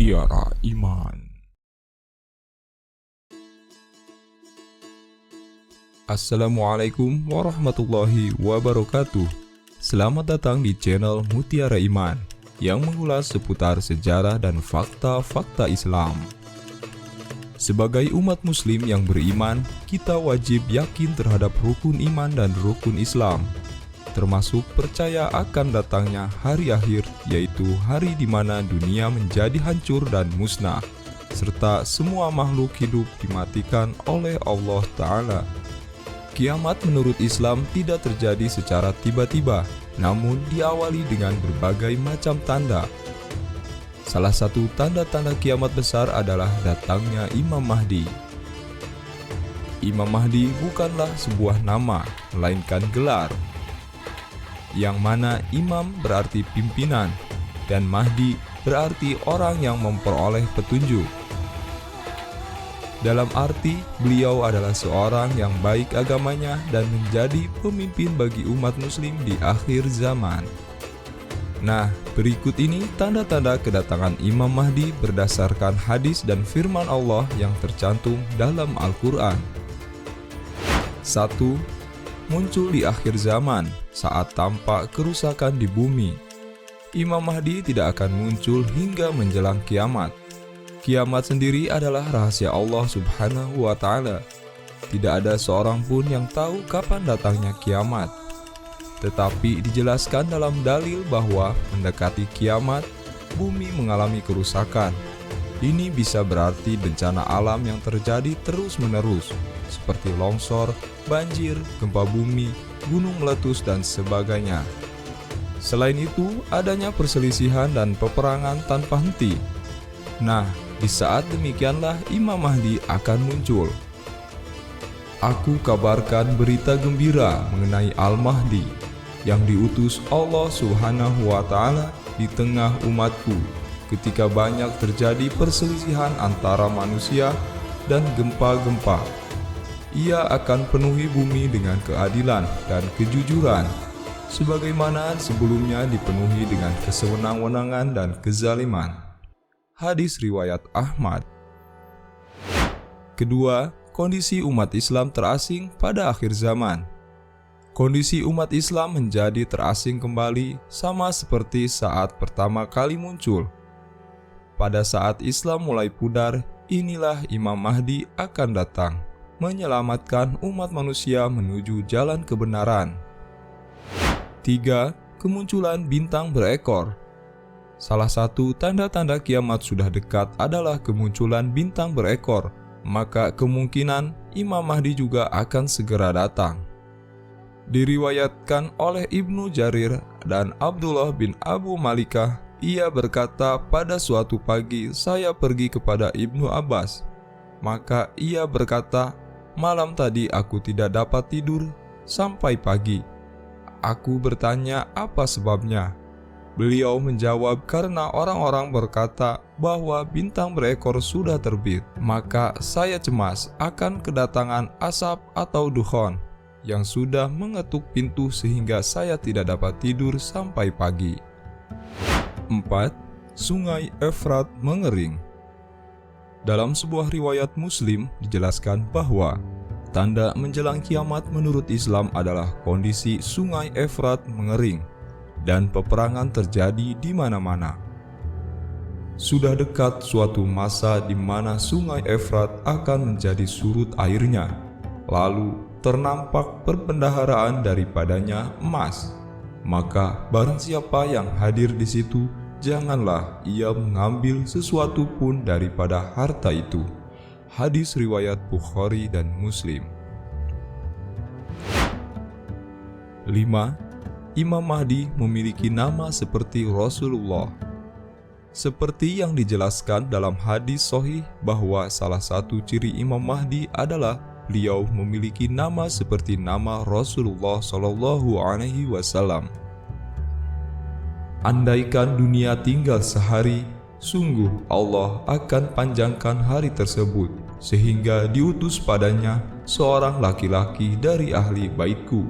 Mutiara Iman. Assalamualaikum warahmatullahi wabarakatuh. Selamat datang di channel Mutiara Iman yang mengulas seputar sejarah dan fakta-fakta Islam. Sebagai umat muslim yang beriman, kita wajib yakin terhadap rukun iman dan rukun Islam, termasuk percaya akan datangnya hari akhir, yaitu hari di mana dunia menjadi hancur dan musnah, serta semua makhluk hidup dimatikan oleh Allah Ta'ala. Kiamat menurut Islam tidak terjadi secara tiba-tiba, namun diawali dengan berbagai macam tanda. Salah satu tanda-tanda kiamat besar adalah datangnya Imam Mahdi. Imam Mahdi bukanlah sebuah nama, melainkan gelar, yang mana imam berarti pimpinan dan Mahdi berarti orang yang memperoleh petunjuk. Dalam arti, beliau adalah seorang yang baik agamanya dan menjadi pemimpin bagi umat muslim di akhir zaman. Nah, berikut ini tanda-tanda kedatangan Imam Mahdi berdasarkan hadis dan firman Allah yang tercantum dalam Al-Quran. 1. Muncul di akhir zaman saat tampak kerusakan di bumi. Imam Mahdi tidak akan muncul hingga menjelang kiamat. Kiamat sendiri adalah rahasia Allah Subhanahu wa Ta'ala. Tidak ada seorang pun yang tahu kapan datangnya kiamat. Tetapi dijelaskan dalam dalil bahwa mendekati kiamat, bumi mengalami kerusakan. Ini bisa berarti bencana alam yang terjadi terus-menerus, seperti longsor, banjir, gempa bumi, gunung meletus, dan sebagainya. Selain itu, adanya perselisihan dan peperangan tanpa henti. Nah, di saat demikianlah Imam Mahdi akan muncul. Aku kabarkan berita gembira mengenai Al-Mahdi yang diutus Allah Subhanahu wa Ta'ala di tengah umatku ketika banyak terjadi perselisihan antara manusia dan gempa-gempa. Ia akan penuhi bumi dengan keadilan dan kejujuran, sebagaimana sebelumnya dipenuhi dengan kesewenang-wenangan dan kezaliman. Hadis riwayat Ahmad. Kedua, kondisi umat Islam terasing pada akhir zaman. Kondisi umat Islam menjadi terasing kembali sama seperti saat pertama kali muncul. Pada saat Islam mulai pudar, inilah Imam Mahdi akan datang, menyelamatkan umat manusia menuju jalan kebenaran. 3. Kemunculan bintang berekor. Salah satu tanda-tanda kiamat sudah dekat adalah kemunculan bintang berekor, maka kemungkinan Imam Mahdi juga akan segera datang. Diriwayatkan oleh Ibnu Jarir dan Abdullah bin Abu Malikah, ia berkata, pada suatu pagi saya pergi kepada Ibnu Abbas. Maka ia berkata, malam tadi aku tidak dapat tidur sampai pagi. Aku bertanya apa sebabnya. Beliau menjawab, karena orang-orang berkata bahwa bintang berekor sudah terbit. Maka saya cemas akan kedatangan asap atau dukhon yang sudah mengetuk pintu sehingga saya tidak dapat tidur sampai pagi. 4. Sungai Efrat mengering. Dalam sebuah riwayat Muslim dijelaskan bahwa tanda menjelang kiamat menurut Islam adalah kondisi sungai Efrat mengering dan peperangan terjadi di mana-mana. Sudah dekat suatu masa di mana sungai Efrat akan menjadi surut airnya, lalu ternampak perbendaharaan daripadanya emas. Maka barang siapa yang hadir di situ, janganlah ia mengambil sesuatu pun daripada harta itu. Hadis riwayat Bukhari dan Muslim. 5. Imam Mahdi memiliki nama seperti Rasulullah. Seperti yang dijelaskan dalam hadis sahih bahwa salah satu ciri Imam Mahdi adalah beliau memiliki nama seperti nama Rasulullah Shallallahu Alaihi Wasallam. Andaikan dunia tinggal sehari, sungguh Allah akan panjangkan hari tersebut, sehingga diutus padanya seorang laki-laki dari ahli baitku.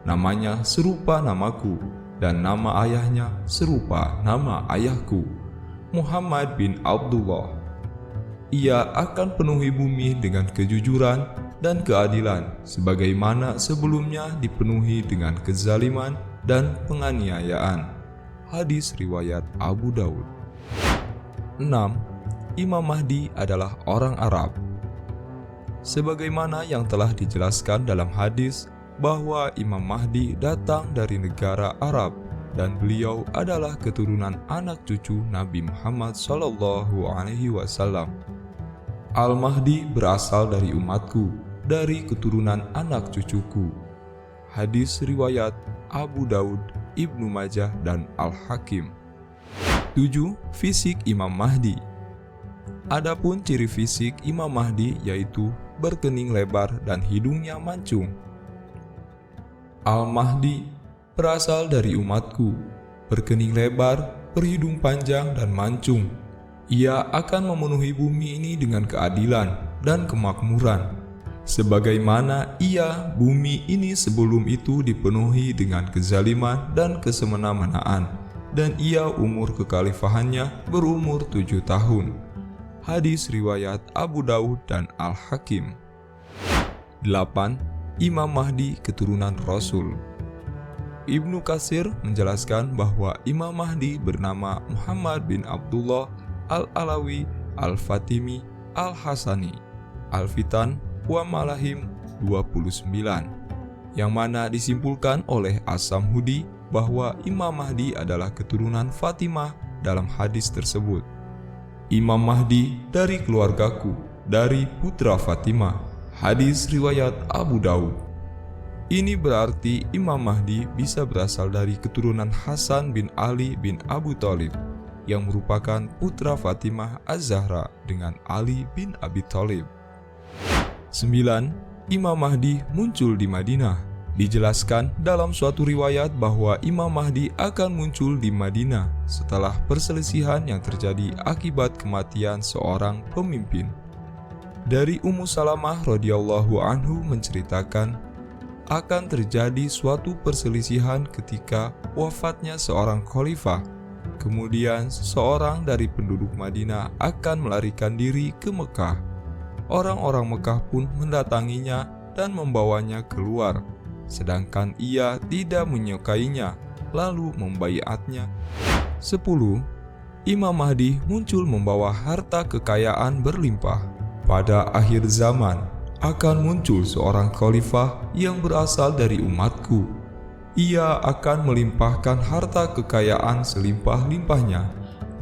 Namanya serupa namaku, dan nama ayahnya serupa nama ayahku. Muhammad bin Abdullah. Ia akan penuhi bumi dengan kejujuran dan keadilan, sebagaimana sebelumnya dipenuhi dengan kezaliman dan penganiayaan. Hadis riwayat Abu Daud. 6. Imam Mahdi adalah orang Arab. Sebagaimana yang telah dijelaskan dalam hadis bahwa Imam Mahdi datang dari negara Arab dan beliau adalah keturunan anak cucu Nabi Muhammad SAW. Al-Mahdi berasal dari umatku, dari keturunan anak cucuku. Hadis riwayat Abu Daud, Ibnu Majah, dan Al-Hakim. 7. Fisik Imam Mahdi. Adapun ciri fisik Imam Mahdi yaitu berkening lebar dan hidungnya mancung. Al-Mahdi berasal dari umatku, berkening lebar, berhidung panjang dan mancung. Ia akan memenuhi bumi ini dengan keadilan dan kemakmuran, sebagaimana bumi ini sebelum itu dipenuhi dengan kezaliman dan kesemena-menaan, dan umur kekhalifahannya berumur 7 tahun. Hadis riwayat Abu Daud dan Al-Hakim. 8. Imam Mahdi keturunan Rasul. Ibnu Katsir menjelaskan bahwa Imam Mahdi bernama Muhammad bin Abdullah Al-Alawi Al-Fatimi Al-Hasani Al-Fitan wa Malahim 29, yang mana disimpulkan oleh As-Samhudi bahwa Imam Mahdi adalah keturunan Fatimah dalam hadis tersebut. Imam Mahdi dari keluargaku, dari putra Fatimah. Hadis riwayat Abu Daud. Ini berarti Imam Mahdi bisa berasal dari keturunan Hasan bin Ali bin Abu Thalib, yang merupakan putra Fatimah Az-Zahra dengan Ali bin Abi Thalib. 9. Imam Mahdi muncul di Madinah. Dijelaskan dalam suatu riwayat bahwa Imam Mahdi akan muncul di Madinah setelah perselisihan yang terjadi akibat kematian seorang pemimpin. Dari Ummu Salamah radhiyallahu anhu menceritakan akan terjadi suatu perselisihan ketika wafatnya seorang khalifah. Kemudian seseorang dari penduduk Madinah akan melarikan diri ke Mekah. Orang-orang Mekah pun mendatanginya dan membawanya keluar, sedangkan ia tidak menyukainya, lalu membaiatnya. 10. Imam Mahdi muncul membawa harta kekayaan berlimpah. Pada akhir zaman akan muncul seorang khalifah yang berasal dari umatku. Ia akan melimpahkan harta kekayaan selimpah-limpahnya,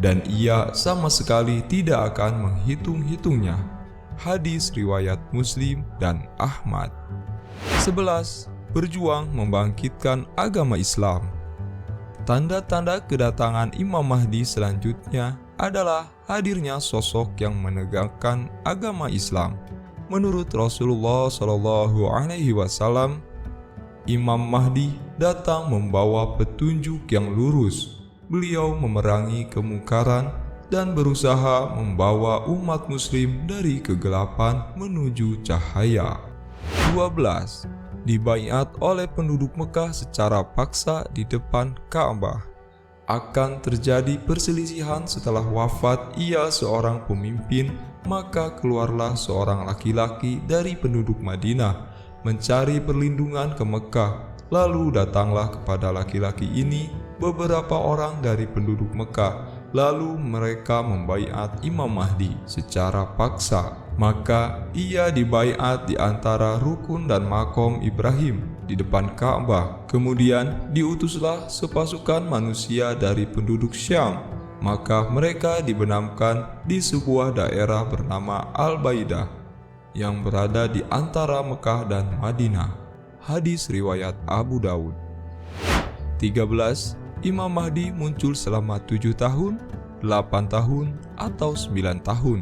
dan ia sama sekali tidak akan menghitung-hitungnya. Hadis riwayat Muslim dan Ahmad. 11. Berjuang membangkitkan agama Islam. Tanda-tanda kedatangan Imam Mahdi selanjutnya adalah hadirnya sosok yang menegakkan agama Islam. Menurut Rasulullah SAW, Imam Mahdi datang membawa petunjuk yang lurus. Beliau memerangi kemungkaran dan berusaha membawa umat muslim dari kegelapan menuju cahaya. 12. Dibaiat oleh penduduk Mekah secara paksa di depan Ka'bah. Akan terjadi perselisihan setelah wafat seorang pemimpin, maka keluarlah seorang laki-laki dari penduduk Madinah mencari perlindungan ke Mekah. Lalu datanglah kepada laki-laki ini beberapa orang dari penduduk Mekah. Lalu mereka membaiat Imam Mahdi secara paksa. Maka ia dibaiat di antara rukun dan makom Ibrahim di depan Ka'bah. Kemudian diutuslah sepasukan manusia dari penduduk Syam. Maka mereka dibenamkan di sebuah daerah bernama Al-Baidah yang berada di antara Mekah dan Madinah. Hadis riwayat Abu Daud. 13. Imam Mahdi muncul selama 7 tahun, 8 tahun, atau 9 tahun.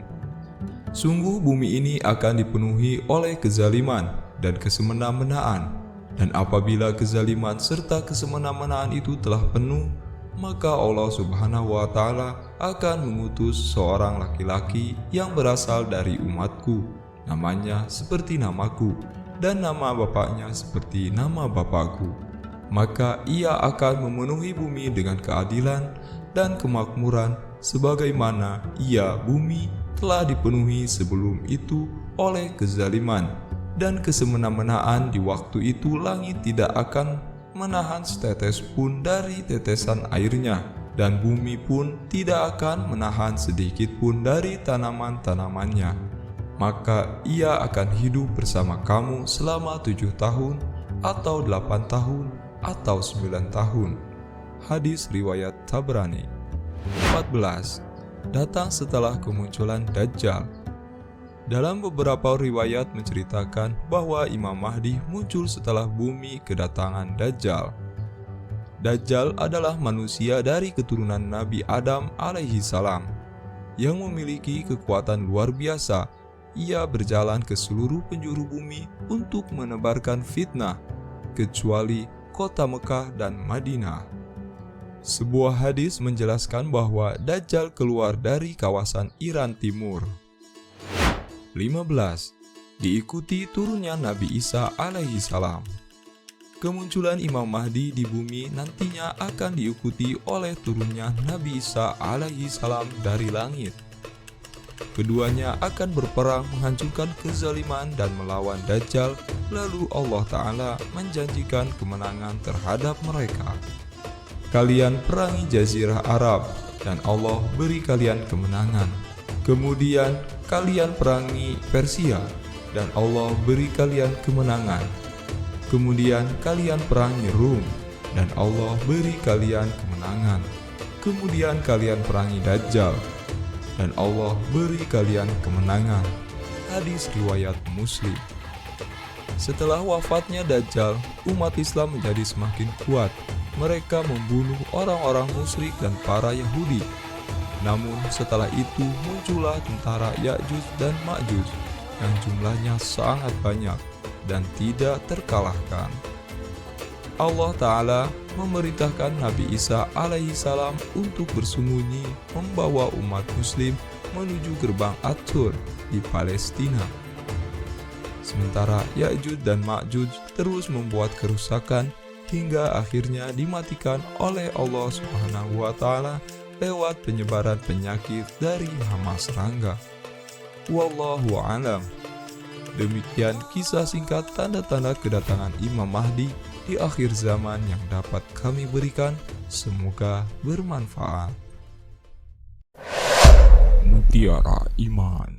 Sungguh bumi ini akan dipenuhi oleh kezaliman dan kesemena-menaan, dan apabila kezaliman serta kesemena-menaan itu telah penuh, maka Allah Subhanahu wa Ta'ala akan mengutus seorang laki-laki yang berasal dari umatku, namanya seperti namaku, dan nama bapaknya seperti nama bapakku. Maka ia akan memenuhi bumi dengan keadilan dan kemakmuran, sebagaimana bumi telah dipenuhi sebelum itu oleh kezaliman dan kesemena-menaan. Di waktu itu langit tidak akan menahan setetes pun dari tetesan airnya, dan bumi pun tidak akan menahan sedikit pun dari tanaman-tanamannya. Maka ia akan hidup bersama kamu selama 7 tahun, atau 8 tahun, atau 9 tahun. Hadis riwayat Tabrani. 14. Datang setelah kemunculan Dajjal. Dalam beberapa riwayat menceritakan bahwa Imam Mahdi muncul setelah bumi kedatangan Dajjal. Dajjal adalah manusia dari keturunan Nabi Adam alaihi salam yang memiliki kekuatan luar biasa. Ia berjalan ke seluruh penjuru bumi untuk menebarkan fitnah, kecuali kota Mekah dan Madinah. Sebuah hadis menjelaskan bahwa Dajjal keluar dari kawasan Iran Timur. 15. Diikuti turunnya Nabi Isa alaihi salam. Kemunculan Imam Mahdi di bumi nantinya akan diikuti oleh turunnya Nabi Isa alaihi salam dari langit. Keduanya akan berperang menghancurkan kezaliman dan melawan Dajjal, lalu Allah Ta'ala menjanjikan kemenangan terhadap mereka. Kalian perangi Jazirah Arab, dan Allah beri kalian kemenangan. Kemudian kalian perangi Persia, dan Allah beri kalian kemenangan. Kemudian kalian perangi Rum, dan Allah beri kalian kemenangan. Kemudian kalian perangi Dajjal, dan Allah beri kalian kemenangan. Hadis riwayat Muslim. Setelah wafatnya Dajjal, umat Islam menjadi semakin kuat. Mereka membunuh orang-orang musyrik dan para Yahudi. Namun setelah itu muncullah tentara Ya'juj dan Ma'juj yang jumlahnya sangat banyak dan tidak terkalahkan. Allah Ta'ala memerintahkan Nabi Isa alaihi salam untuk bersembunyi membawa umat muslim menuju gerbang At-Tur di Palestina. Sementara Ya'juj dan Ma'juj terus membuat kerusakan hingga akhirnya dimatikan oleh Allah Subhanahu wa Ta'ala lewat penyebaran penyakit dari hama serangga. Wallahu a'lam. Demikian kisah singkat tanda-tanda kedatangan Imam Mahdi di akhir zaman yang dapat kami berikan. Semoga bermanfaat. Mutiara Iman.